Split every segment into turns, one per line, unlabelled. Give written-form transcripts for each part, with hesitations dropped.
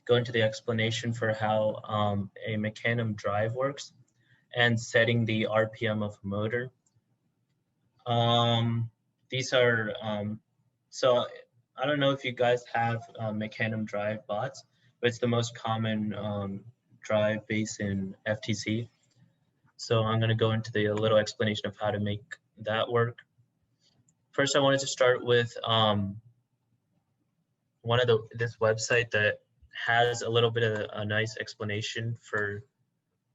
go into the explanation for how a Mecanum Drive works and setting the RPM of a motor. These are, so I don't know if you guys have Mecanum Drive bots, but it's the most common drive base in FTC. So I'm going to go into the little explanation of how to make that work. First, I wanted to start with this website that has a little bit of a nice explanation for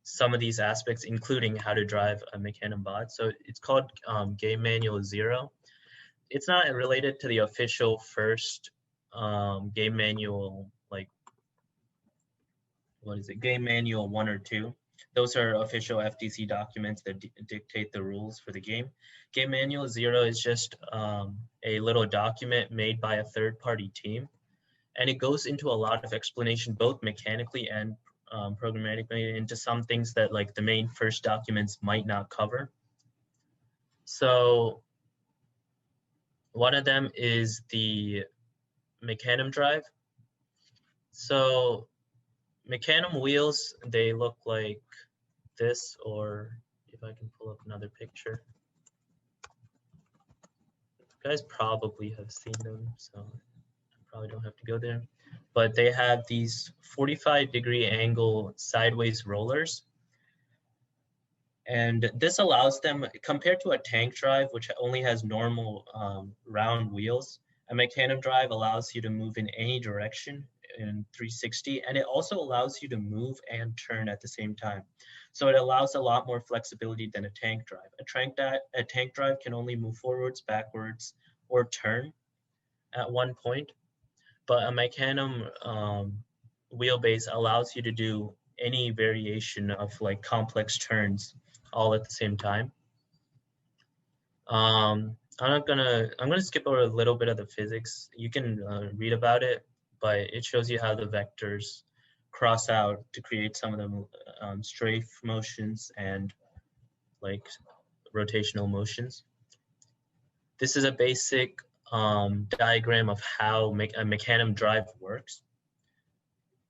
some of these aspects, including how to drive a Mecanum bot. So it's called Game Manual 0. It's not related to the official first game manual, like, what is it, Game Manual 1 or 2. Those are official FTC documents that dictate the rules for the game. Game Manual 0 is just a little document made by a third-party team, and it goes into a lot of explanation, both mechanically and programmatically, into some things that like the main first documents might not cover. So one of them is the Mecanum Drive. So Mecanum Wheels, they look like this, or if I can pull up another picture. You guys probably have seen them, so I probably don't have to go there. But they have these 45-degree angle sideways rollers. And this allows them, compared to a tank drive, which only has normal round wheels, a Mecanum Drive allows you to move in any direction in 360, and it also allows you to move and turn at the same time. So it allows a lot more flexibility than a tank drive. A tank drive can only move forwards, backwards, or turn at one point, but a Mecanum wheelbase allows you to do any variation of like complex turns all at the same time. I'm gonna skip over a little bit of the physics. You can read about it, but it shows you how the vectors cross out to create some of the strafe motions and like rotational motions. This is a basic diagram of how a Mecanum Drive works.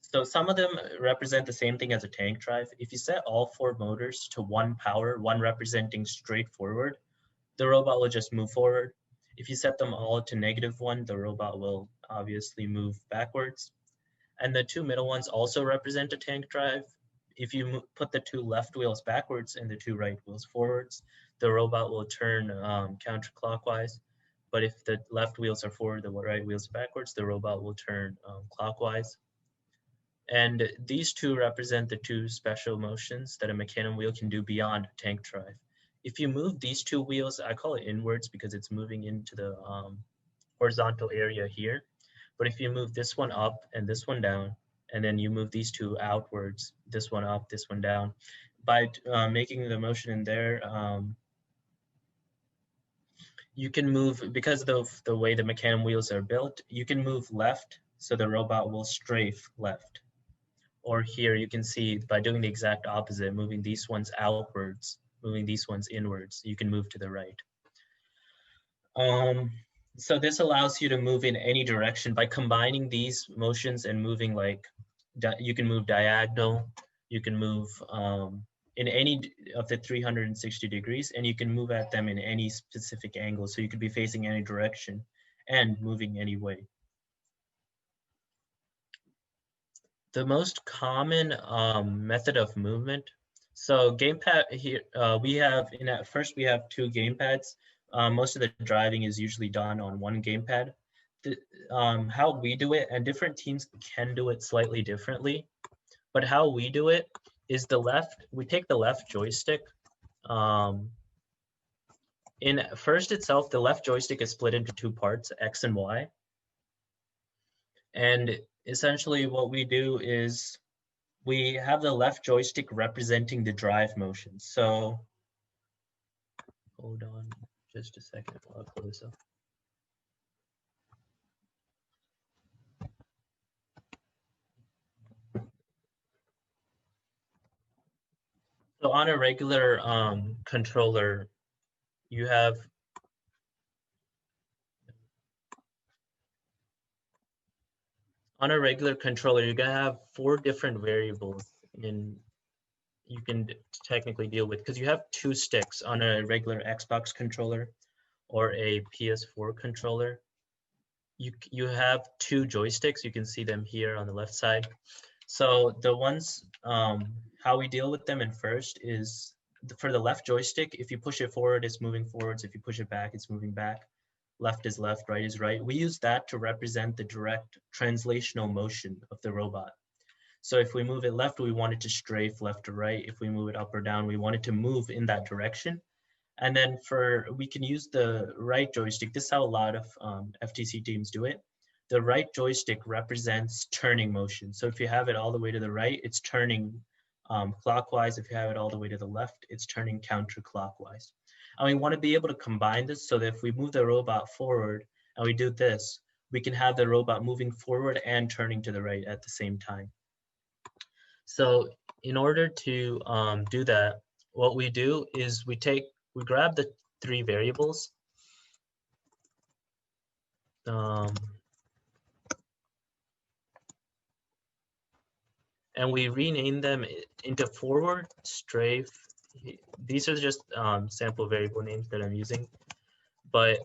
So some of them represent the same thing as a tank drive. If you set all 4 motors to 1 power, one representing straight forward, the robot will just move forward. If you set them all to -1, the robot will obviously move backwards. And the 2 middle ones also represent a tank drive. If you put the 2 left wheels backwards and the 2 right wheels forwards, the robot will turn counterclockwise. But if the left wheels are forward, the right wheels are backwards, the robot will turn clockwise. And these 2 represent the 2 special motions that a Mecanum wheel can do beyond a tank drive. If you move these 2 wheels, I call it inwards because it's moving into the horizontal area here. But if you move this one up and this one down, and then you move these 2 outwards, this one up, this one down, by making the motion in there, you can move, because of the way the Mecanum wheels are built, you can move left, so the robot will strafe left. Or here you can see by doing the exact opposite, moving these ones outwards, moving these ones inwards, you can move to the right. So this allows you to move in any direction by combining these motions and moving like, you can move diagonal, you can move in any of the 360 degrees, and you can move at them in any specific angle. So you could be facing any direction and moving any way. The most common method of movement. So gamepad here, we have, first we have 2 gamepads. Most of the driving is usually done on 1 gamepad. How we do it, and different teams can do it slightly differently, but how we do it is we take the left joystick. In first itself, the left joystick is split into 2 parts, X and Y. And essentially what we do is we have the left joystick representing the drive motion. So hold on just a second while I pull this up. So on a regular controller, you have on a regular controller, you're gonna have 4 different variables you can technically deal with, because you have 2 sticks on a regular Xbox controller or a PS4 controller. You have 2 joysticks. You can see them here on the left side. So the ones, how we deal with them in first is for the left joystick, if you push it forward, it's moving forwards. If you push it back, it's moving back. Left is left, right is right. We use that to represent the direct translational motion of the robot. So if we move it left, we want it to strafe left to right. If we move it up or down, we want it to move in that direction. And then we can use the right joystick. This is how a lot of FTC teams do it. The right joystick represents turning motion. So if you have it all the way to the right, it's turning clockwise. If you have it all the way to the left, it's turning counterclockwise. And we want to be able to combine this so that if we move the robot forward and we do this, we can have the robot moving forward and turning to the right at the same time. So in order to do that, what we do is we grab the 3 variables. And we rename them into forward, strafe. These are just sample variable names that I'm using. But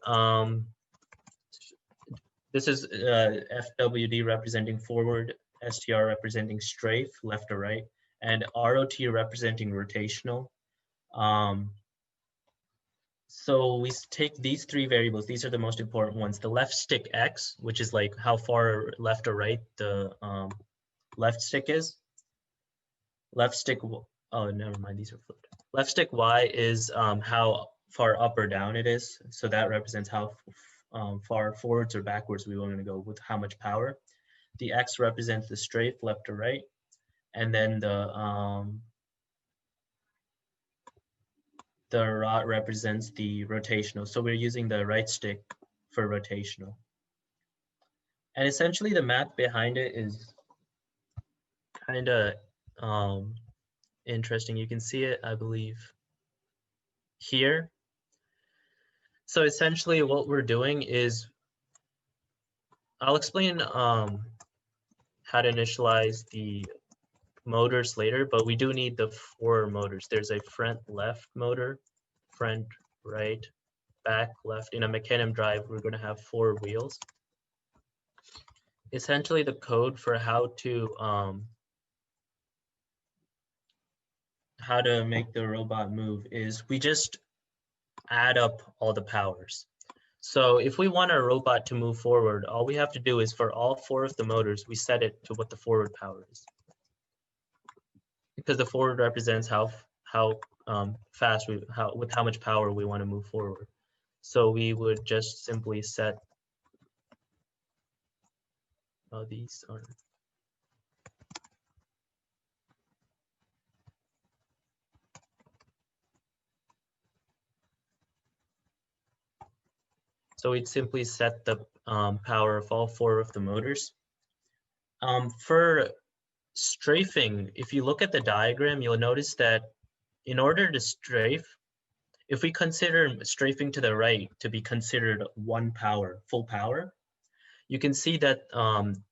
this is FWD representing forward, STR representing strafe, left or right, and ROT representing rotational. So we take these 3 variables. These are the most important ones. The left stick X, which is like how far left or right the left stick is. Left stick, oh, never mind, these are flipped. Left stick Y is how far up or down it is. So that represents how far forwards or backwards we want to go with how much power. The X represents the strafe, left or right. And then the rod represents the rotational. So we're using the right stick for rotational. And essentially the math behind it is kind of interesting. You can see it, I believe, here. So essentially what we're doing is, I'll explain how to initialize the motors later, but we do need the 4 motors. There's a front left motor, front right, back left. In a Mechanim Drive, we're going to have 4 wheels. Essentially the code for how to make the robot move is we just add up all the powers. So if we want our robot to move forward, all we have to do is for all 4 of the motors, we set it to what the forward power is. Because the forward represents how fast with how much power we want to move forward. So we would just simply set these are. So we'd simply set the power of all 4 of the motors. For strafing, if you look at the diagram, you'll notice that in order to strafe, if we consider strafing to the right to be considered 1 power, full power, you can see that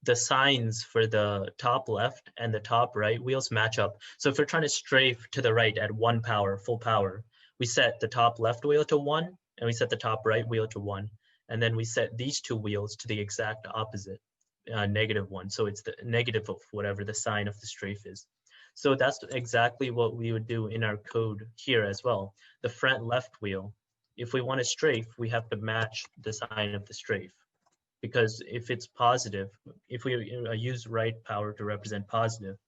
the signs for the top left and the top right wheels match up. So if we're trying to strafe to the right at 1 power, full power, we set the top left wheel to 1, and we set the top right wheel to 1. And then we set these 2 wheels to the exact opposite, -1. So it's the negative of whatever the sign of the strafe is. So that's exactly what we would do in our code here as well. The front left wheel, if we want to strafe, we have to match the sign of the strafe. Because if it's positive, if we use right power to represent positive,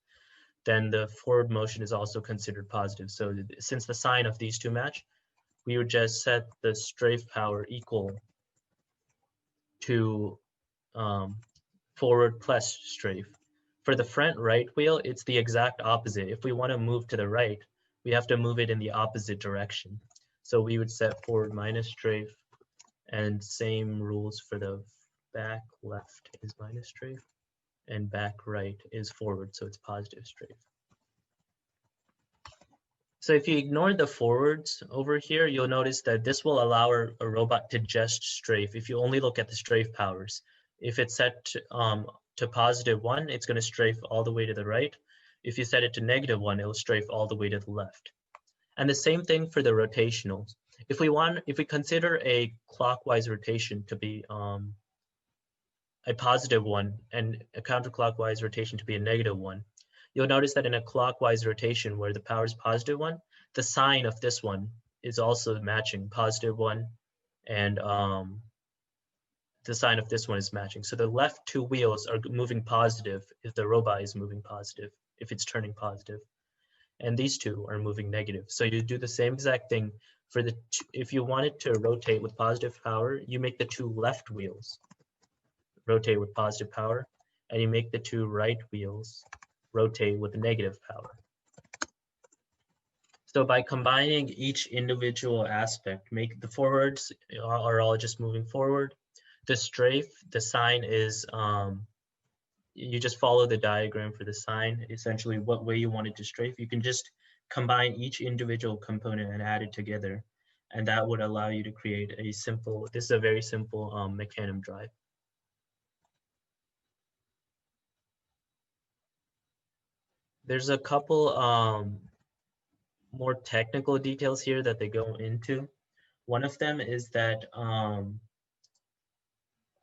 then the forward motion is also considered positive. So since the sign of these 2 match, we would just set the strafe power equal to forward plus strafe. For the front right wheel, it's the exact opposite. If we want to move to the right, we have to move it in the opposite direction. So we would set forward minus strafe, and same rules for the back left is minus strafe, and back right is forward, so it's positive strafe. So if you ignore the forwards over here, you'll notice that this will allow a robot to just strafe if you only look at the strafe powers. If it's set to +1, it's going to strafe all the way to the right. If you set it to -1, it'll strafe all the way to the left. And the same thing for the rotationals. If we consider a clockwise rotation to be a +1 and a counterclockwise rotation to be a -1, you'll notice that in a clockwise rotation where the power is +1, the sign of this one is also matching +1, and the sign of this one is matching. So the left two wheels are moving positive if the robot is moving positive, if it's turning positive. And these two are moving negative. So you do the same exact thing for if you want it to rotate with positive power, you make the two left wheels rotate with positive power, and you make the two right wheels rotate with negative power. So by combining each individual aspect, make the forwards are all just moving forward. The strafe, the sign is, you just follow the diagram for the sign, essentially what way you want it to strafe. You can just combine each individual component and add it together. And that would allow you to create a simple, this is a very simple Mechanim Drive. There's a couple more technical details here that they go into. One of them is that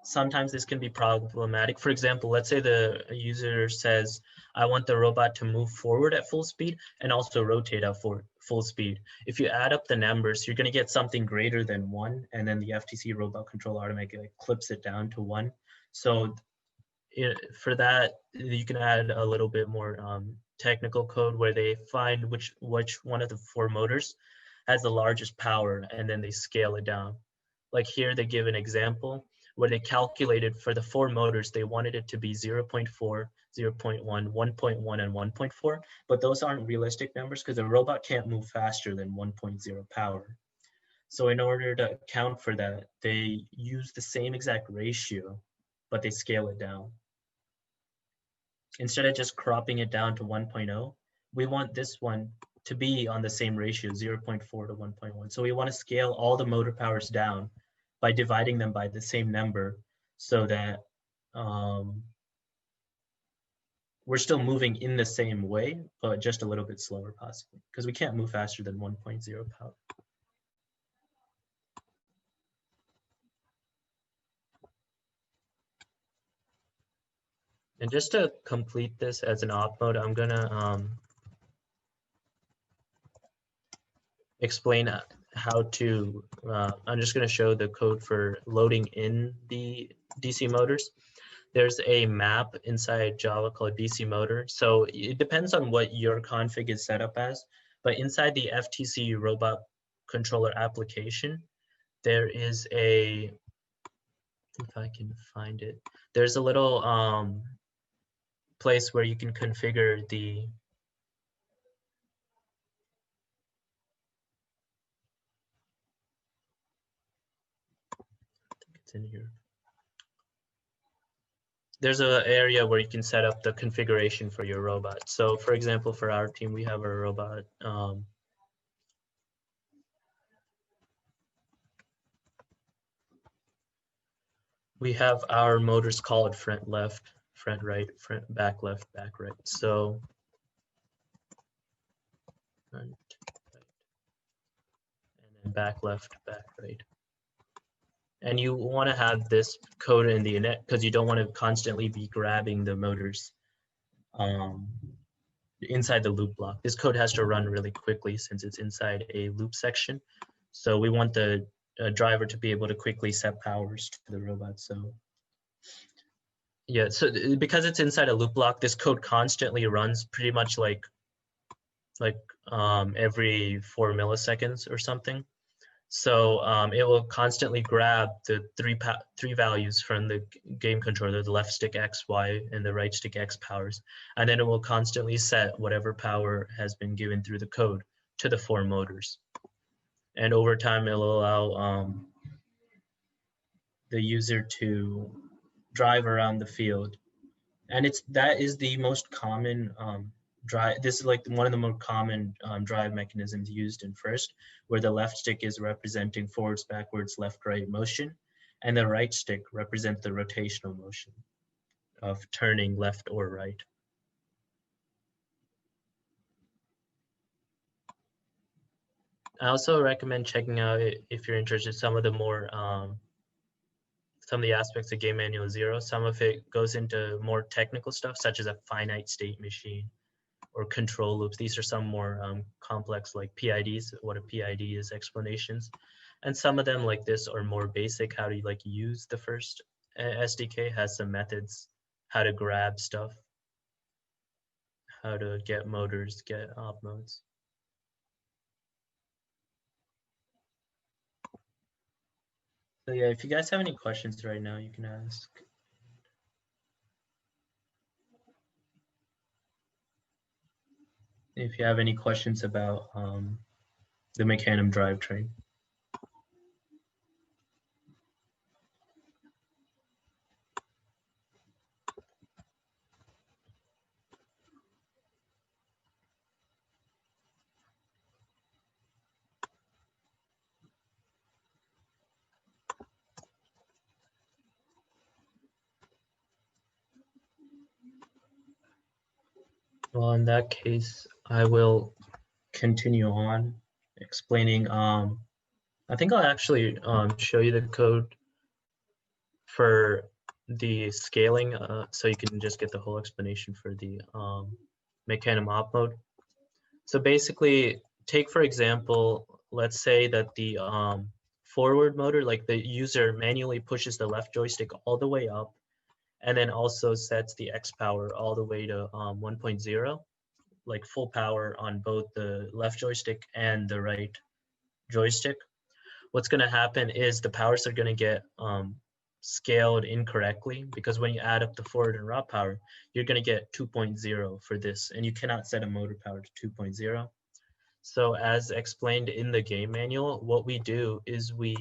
sometimes this can be problematic. For example, let's say the user says, I want the robot to move forward at full speed and also rotate at full speed. If you add up the numbers, you're going to get something greater than 1, and then the FTC robot controller automatically clips it down to 1. So for that, you can add a little bit more technical code where they find which one of the 4 motors has the largest power, and then they scale it down. Like here, they give an example where they calculated for the 4 motors, they wanted it to be 0.4, 0.1, 1.1, and 1.4, but those aren't realistic numbers because the robot can't move faster than 1.0 power. So in order to account for that, they use the same exact ratio, but they scale it down. Instead of just cropping it down to 1.0, we want this one to be on the same ratio, 0.4 to 1.1. So we want to scale all the motor powers down by dividing them by the same number so that we're still moving in the same way, but just a little bit slower possibly, because we can't move faster than 1.0 power. And just to complete this as an op mode, I'm gonna explain how to, I'm just gonna show the code for loading in the DC motors. There's a map inside Java called DC motor. So it depends on what your config is set up as, but inside the FTC robot controller application, there is a, if I can find it, there's a little place where you can configure the, I think it's in here. There's an area where you can set up the configuration for your robot. So for example, for our team, we have a robot. We have our motors called front left, front right, front back left, back right. So front right, and then back left, back right. And you want to have this code in the init because you don't want to constantly be grabbing the motors inside the loop block. This code has to run really quickly since it's inside a loop section. So we want the driver to be able to quickly set powers to the robot. So yeah, so because it's inside a loop block, this code constantly runs pretty much like every 4 milliseconds or something. So it will constantly grab the three values from the game controller, the left stick X, Y, and the right stick X powers. And then it will constantly set whatever power has been given through the code to the 4 motors. And over time, it'll allow the user to drive around the field. And that is the most common drive. This is like one of the more common drive mechanisms used in first, where the left stick is representing forwards, backwards, left, right motion, and the right stick represents the rotational motion. of turning left or right. I also recommend checking out, if you're interested, some of the more some of the aspects of Game Manual 0. Some of it goes into more technical stuff, such as a finite state machine or control loops. These are some more complex, like PIDs, what a PID is, explanations. And some of them, like this, are more basic. How to like use the first SDK, has some methods, how to grab stuff, how to get motors, get op modes. So yeah, if you guys have any questions right now, you can ask. If you have any questions about the Mecanum drivetrain. Well, in that case, I will continue on explaining. I think I'll actually show you the code for the scaling, so you can just get the whole explanation for the Mecanum op mode. So basically, take for example, let's say that the forward motor, like the user manually pushes the left joystick all the way up, and then also sets the X power all the way to 1.0, like full power on both the left joystick and the right joystick. What's going to happen is the powers are going to get scaled incorrectly, because when you add up the forward and raw power, you're going to get 2.0 for this, and you cannot set a motor power to 2.0. So as explained in the game manual, what we do is we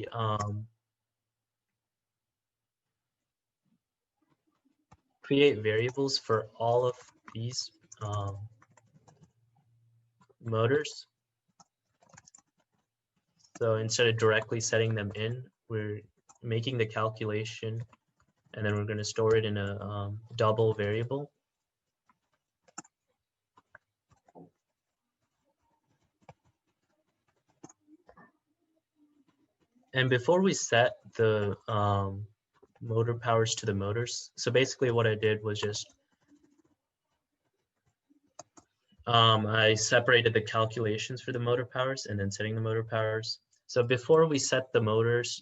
create variables for all of these motors. So instead of directly setting them in, we're making the calculation, and then we're going to store it in a double variable. And before we set the motor powers to the motors, so basically what I did was just I separated the calculations for the motor powers and then setting the motor powers. So before we set the motors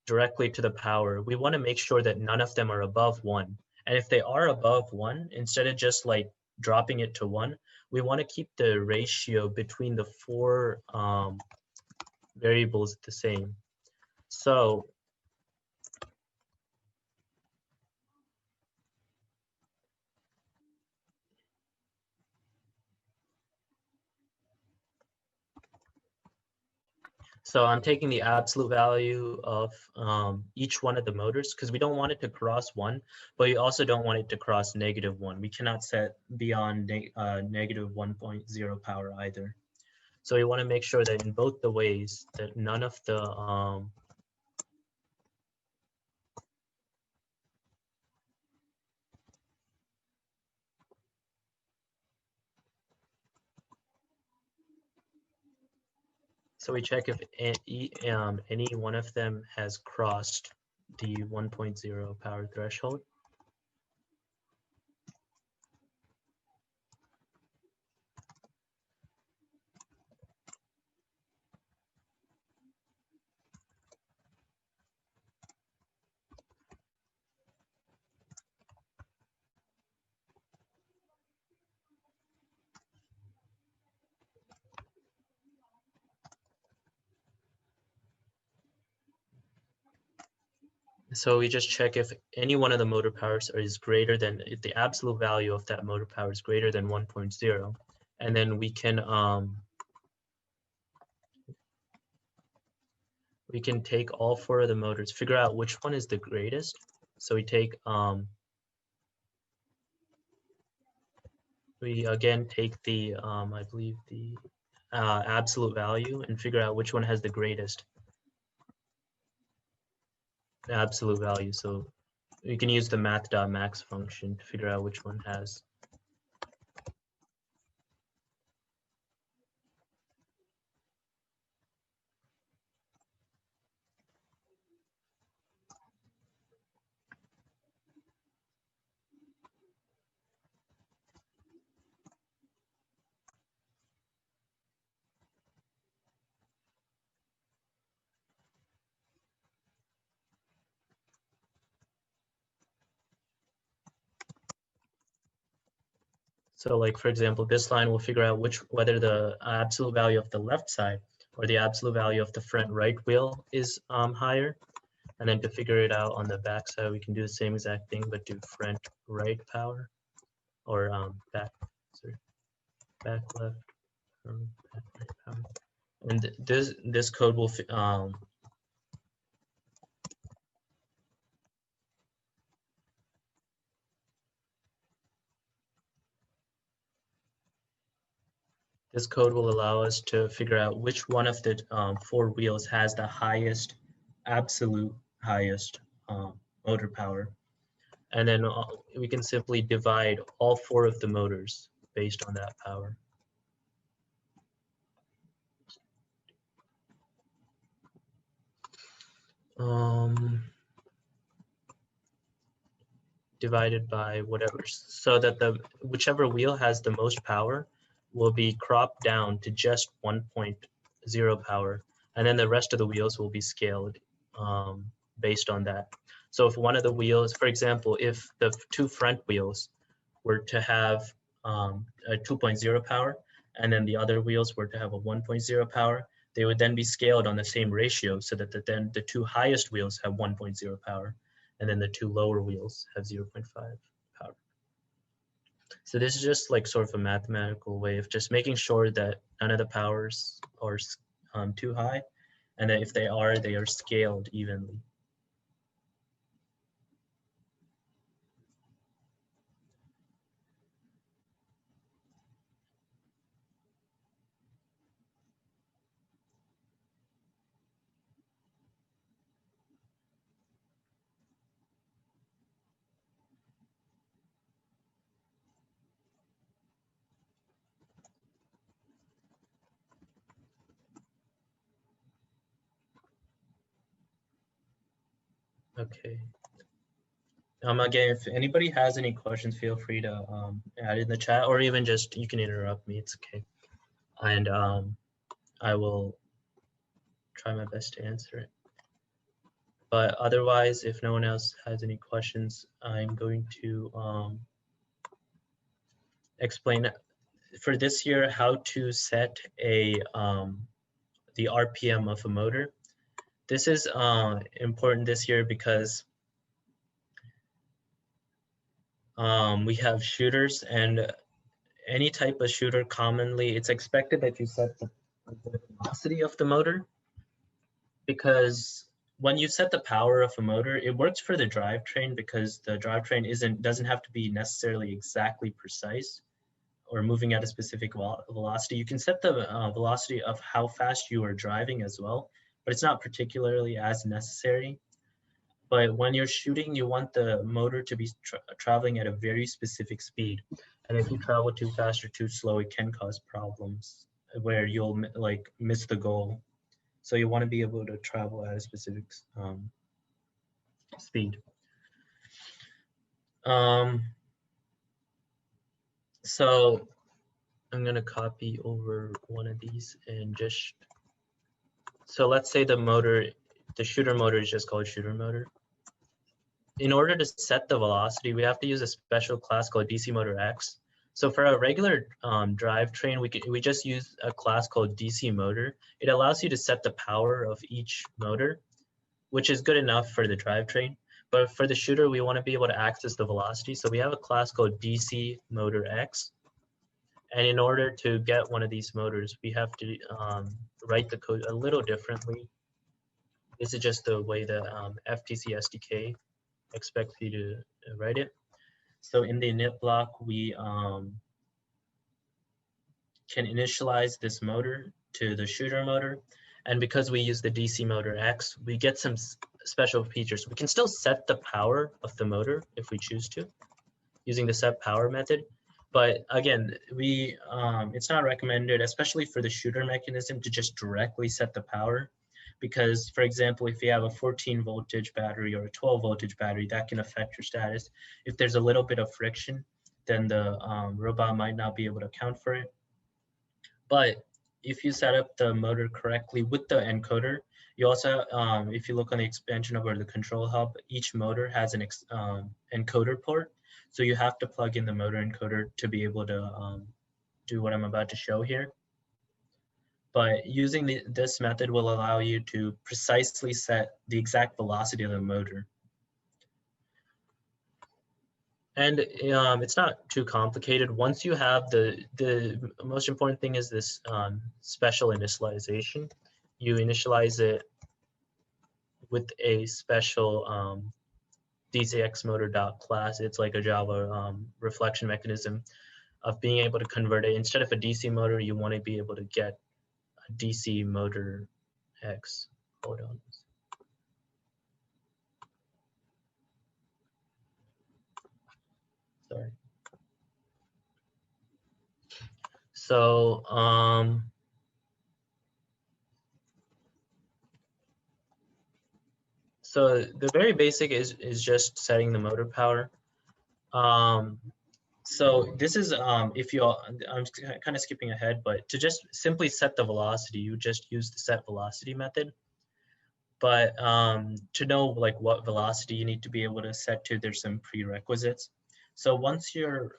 directly to the power, we want to make sure that none of them are above 1. And if they are above 1, instead of just like dropping it to 1, we want to keep the ratio between the 4 variables the same. So I'm taking the absolute value of each one of the motors, because we don't want it to cross 1, but we also don't want it to cross -1. We cannot set beyond -1.0 power either. So we want to make sure that in both the ways that none of the so we check if any one of them has crossed the 1.0 power threshold. So we just check if any one of the motor powers is greater than, if the absolute value of that motor power is greater than 1.0, and then we can take all 4 of the motors, figure out which one is the greatest. So we take we again take the I believe the absolute value and figure out which one has the greatest absolute value. So You can use the math.max function to figure out which one has. So like, for example, this line will figure out whether the absolute value of the left side or the absolute value of the front right wheel is higher. And then to figure it out on the back side, we can do the same exact thing, but do front right power or back left, back right power. And this code will this code will allow us to figure out which one of the 4 wheels has the absolute highest motor power. And then we can simply divide all 4 of the motors based on that power. Divided by whatever, so that whichever wheel has the most power will be cropped down to just 1.0 power, and then the rest of the wheels will be scaled based on that. So if one of the wheels, for example, if the 2 front wheels were to have a 2.0 power, and then the other wheels were to have a 1.0 power, they would then be scaled on the same ratio so that then the 2 highest wheels have 1.0 power, and then the 2 lower wheels have 0.5 power. So this is just like sort of a mathematical way of just making sure that none of the powers are too high, and that if they are scaled evenly. Okay. Again, if anybody has any questions, feel free to add in the chat, or even just you can interrupt me. It's okay, and I will try my best to answer it. But otherwise, if no one else has any questions, I'm going to explain for this year how to set the RPM of a motor. This is important this year because we have shooters, and any type of shooter, commonly it's expected that you set the velocity of the motor, because when you set the power of a motor, it works for the drivetrain because the drivetrain doesn't have to be necessarily exactly precise or moving at a specific velocity. You can set the velocity of how fast you are driving as well, but it's not particularly as necessary. But when you're shooting, you want the motor to be traveling at a very specific speed. And if you travel too fast or too slow, it can cause problems where you'll like miss the goal. So you want to be able to travel at a specific speed. So I'm going to copy over one of these and just, so let's say the shooter motor is just called shooter motor. In order to set the velocity, we have to use a special class called DC motor X. So for a regular drivetrain, we just use a class called DC motor. It allows you to set the power of each motor, which is good enough for the drivetrain. But for the shooter, we want to be able to access the velocity. So we have a class called DC motor X. And in order to get one of these motors, we have to write the code a little differently. This is just the way the FTC SDK expects you to write it. So in the init block, we can initialize this motor to the shooter motor. And because we use the DC motor X, we get some special features. We can still set the power of the motor if we choose to, using the set power method. But again, it's not recommended, especially for the shooter mechanism, to just directly set the power. Because, for example, if you have a 14 voltage battery or a 12 voltage battery, that can affect your status. If there's a little bit of friction, then the robot might not be able to account for it. But if you set up the motor correctly with the encoder, you also, if you look on the expansion over the control hub, each motor has an encoder port. So you have to plug in the motor encoder to be able to do what I'm about to show here. But using this method will allow you to precisely set the exact velocity of the motor. And it's not too complicated. Once you have the most important thing is this special initialization. You initialize it with a special DCX motor.class. It's like a Java reflection mechanism of being able to convert it. Instead of a DC motor, you want to be able to get a DC motor X. Hold on. Sorry. So so the very basic is just setting the motor power. So this is if you I'm kind of skipping ahead, but to just simply set the velocity, you just use the set velocity method. But to know like what velocity you need to be able to set to, there's some prerequisites. So once you're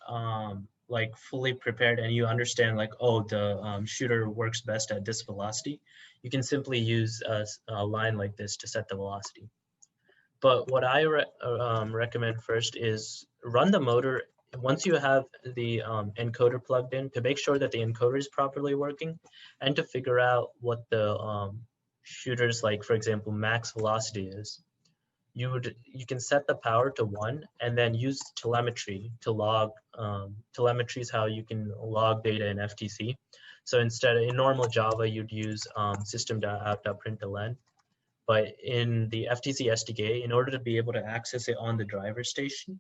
like fully prepared and you understand like, oh, the shooter works best at this velocity, you can simply use a line like this to set the velocity. But what I recommend first is run the motor once you have the encoder plugged in, to make sure that the encoder is properly working, and to figure out what the shooter's, like, for example, max velocity is. You can set the power to 1 and then use telemetry to log. Telemetry is how you can log data in FTC. So instead, in normal Java, you'd use system.out.println. But in the FTC SDK, in order to be able to access it on the driver station,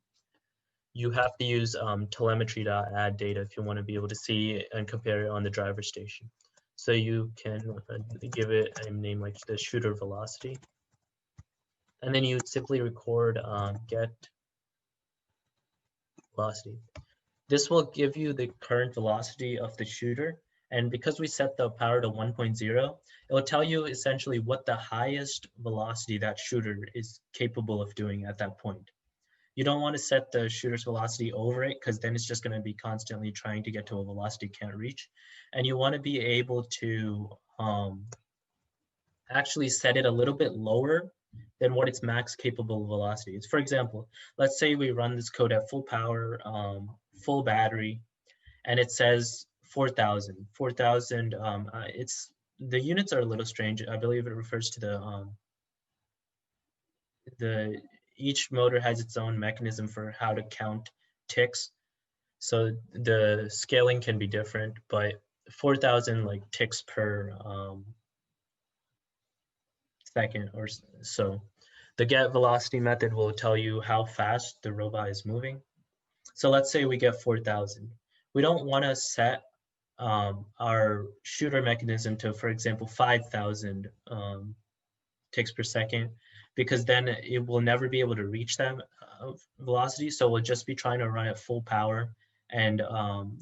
you have to use telemetry.add data if you want to be able to see and compare it on the driver station. So you can give it a name like the shooter velocity. And then you simply record get velocity. This will give you the current velocity of the shooter. And because we set the power to 1.0, it will tell you essentially what the highest velocity that shooter is capable of doing at that point. You don't want to set the shooter's velocity over it, because then it's just going to be constantly trying to get to a velocity it can't reach. And you want to be able to actually set it a little bit lower than what its max capable velocity is. For example, let's say we run this code at full power, full battery, and it says 4,000. 4,000, the units are a little strange. I believe it refers to each motor has its own mechanism for how to count ticks. So the scaling can be different, but 4,000 like ticks per second or so. The get velocity method will tell you how fast the robot is moving. So let's say we get 4,000. We don't want to set our shooter mechanism to, for example, 5,000 ticks per second, because then it will never be able to reach that velocity. So we'll just be trying to run at full power. And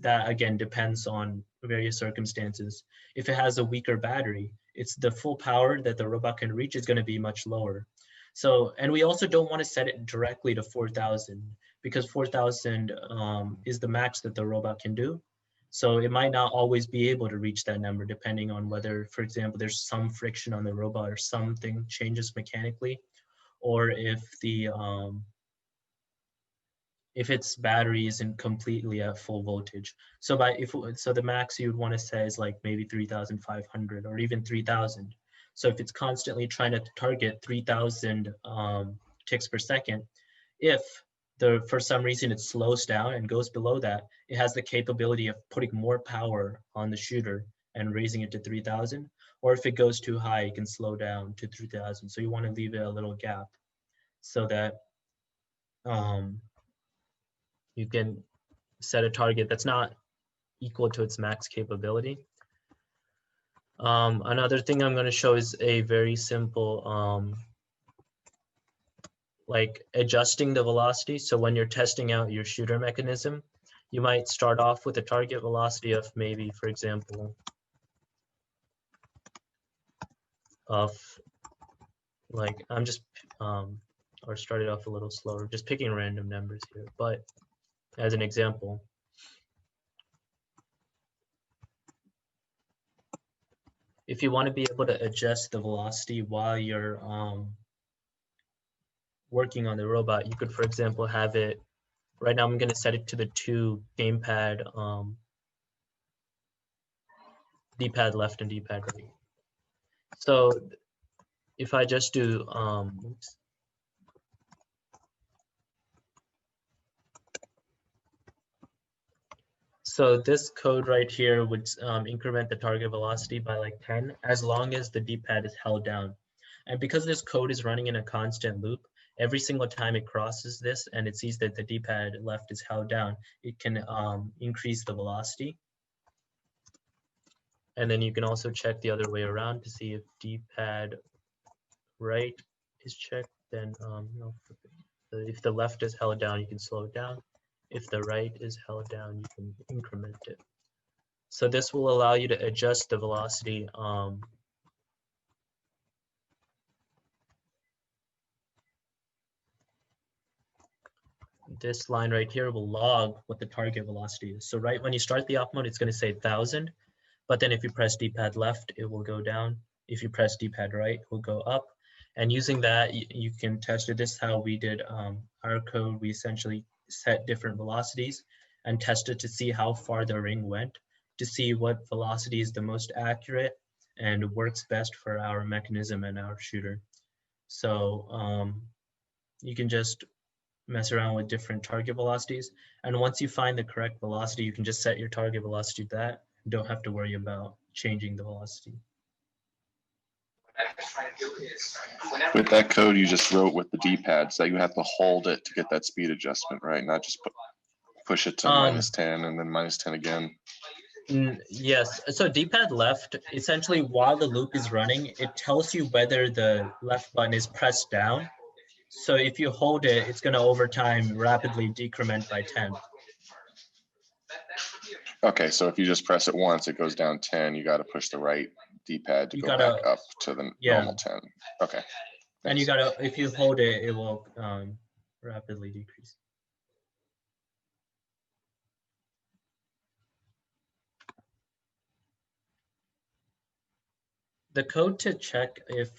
that, again, depends on various circumstances. If it has a weaker battery, it's the full power that the robot can reach is going to be much lower. So, and we also don't want to set it directly to 4,000, because 4,000 is the max that the robot can do. So it might not always be able to reach that number, depending on whether, for example, there's some friction on the robot or something changes mechanically, or if its battery isn't completely at full voltage. So so the max you would want to say is like maybe 3,500 or even 3,000. So if it's constantly trying to target 3,000 ticks per second, if for some reason it slows down and goes below that, it has the capability of putting more power on the shooter and raising it to 3,000. Or if it goes too high, it can slow down to 3,000. So you want to leave it a little gap so that you can set a target that's not equal to its max capability. Another thing I'm going to show is a very simple like adjusting the velocity. So when you're testing out your shooter mechanism, you might start off with a target velocity of maybe, for example, of like, I'm just, or started off a little slower, just picking random numbers here. But as an example, if you want to be able to adjust the velocity while you're working on the robot, you could, for example, have it, right now I'm going to set it to the 2 gamepad, D-pad left and D-pad right. So if I just do, oops. So this code right here would increment the target velocity by like 10 as long as the D-pad is held down. And because this code is running in a constant loop, every single time it crosses this and it sees that the D-pad left is held down, it can increase the velocity. And then you can also check the other way around to see if D-pad right is checked, then if the left is held down, you can slow it down. If the right is held down, you can increment it. So this will allow you to adjust the velocity this line right here will log what the target velocity is. So right when you start the op mode, it's going to say 1,000, but then if you press D-pad left, it will go down. If you press D-pad right, it will go up. And using that, you can test it. This is how we did our code. We essentially set different velocities and tested to see how far the ring went, to see what velocity is the most accurate and works best for our mechanism and our shooter. So you can just mess around with different target velocities. And once you find the correct velocity, you can just set your target velocity to that. You don't have to worry about changing the velocity.
With that code you just wrote with the D-pad, so you have to hold it to get that speed adjustment, right? Not just push it to -10 and then -10 again.
Yes, so D-pad left, essentially while the loop is running, it tells you whether the left button is pressed down. So if you hold it, it's going to over time rapidly decrement by 10.
Okay, so if you just press it once, it goes down 10. You got to push the right D-pad to go back up to the normal 10. Okay.
And you got to, if you hold it, it will rapidly decrease. The code to check if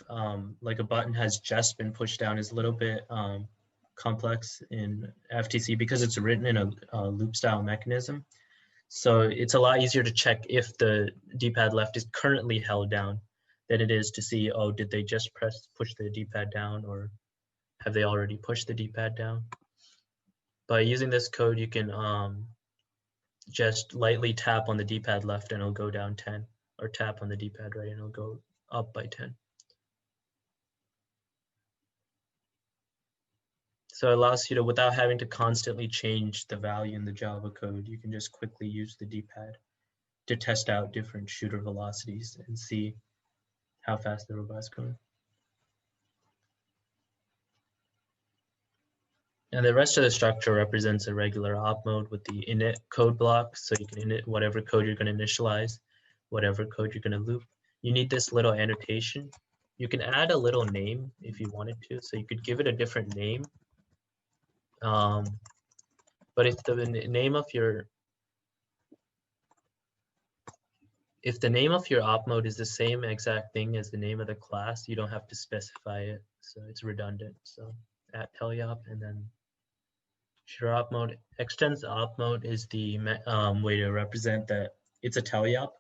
like a button has just been pushed down is a little bit complex in FTC because it's written in a loop style mechanism. So it's a lot easier to check if the D-pad left is currently held down than it is to see, oh, did they just push the D-pad down, or have they already pushed the D-pad down? By using this code, you can just lightly tap on the D-pad left and it'll go down 10, or tap on the D-pad right and it'll go up by 10. So it allows you to, without having to constantly change the value in the Java code, you can just quickly use the D-pad to test out different shooter velocities and see how fast the robot's going. And the rest of the structure represents a regular op mode with the init code block. So you can init whatever code you're going to initialize, whatever code you're going to loop. You need this little annotation. You can add a little name if you wanted to. So you could give it a different name. But if the name of your op mode is the same exact thing as the name of the class, you don't have to specify it. So it's redundant. So @teleop and then shooter op mode. Extends op mode is the way to represent that it's a teleop.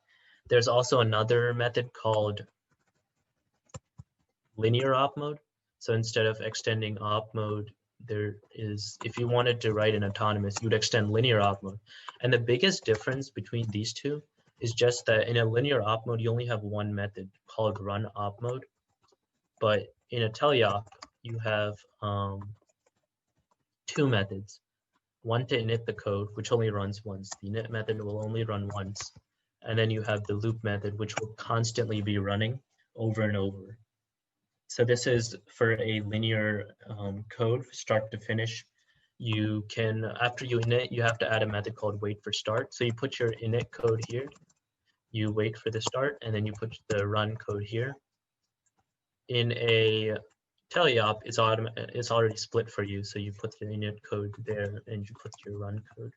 There's also another method called linear op mode. So instead of extending op mode, there is, if you wanted to write an autonomous, you would extend linear op mode. And the biggest difference between these two is just that in a linear op mode, you only have one method called run op mode. But in a teleop, you have two methods. One to init the code, which only runs once. The init method will only run once. And then you have the loop method, which will constantly be running over and over. So this is for a linear code, start to finish. You can, after you init, you have to add a method called wait for start. So you put your init code here, you wait for the start, and then you put the run code here. In a teleop, it's already split for you. So you put the init code there and you put your run code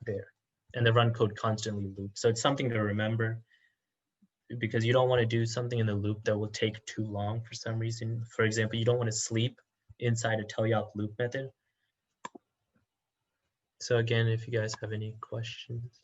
there. And the run code constantly loops. So it's something to remember, because you don't want to do something in the loop that will take too long for some reason. For example, you don't want to sleep inside a teleop loop method. So again, if you guys have any questions.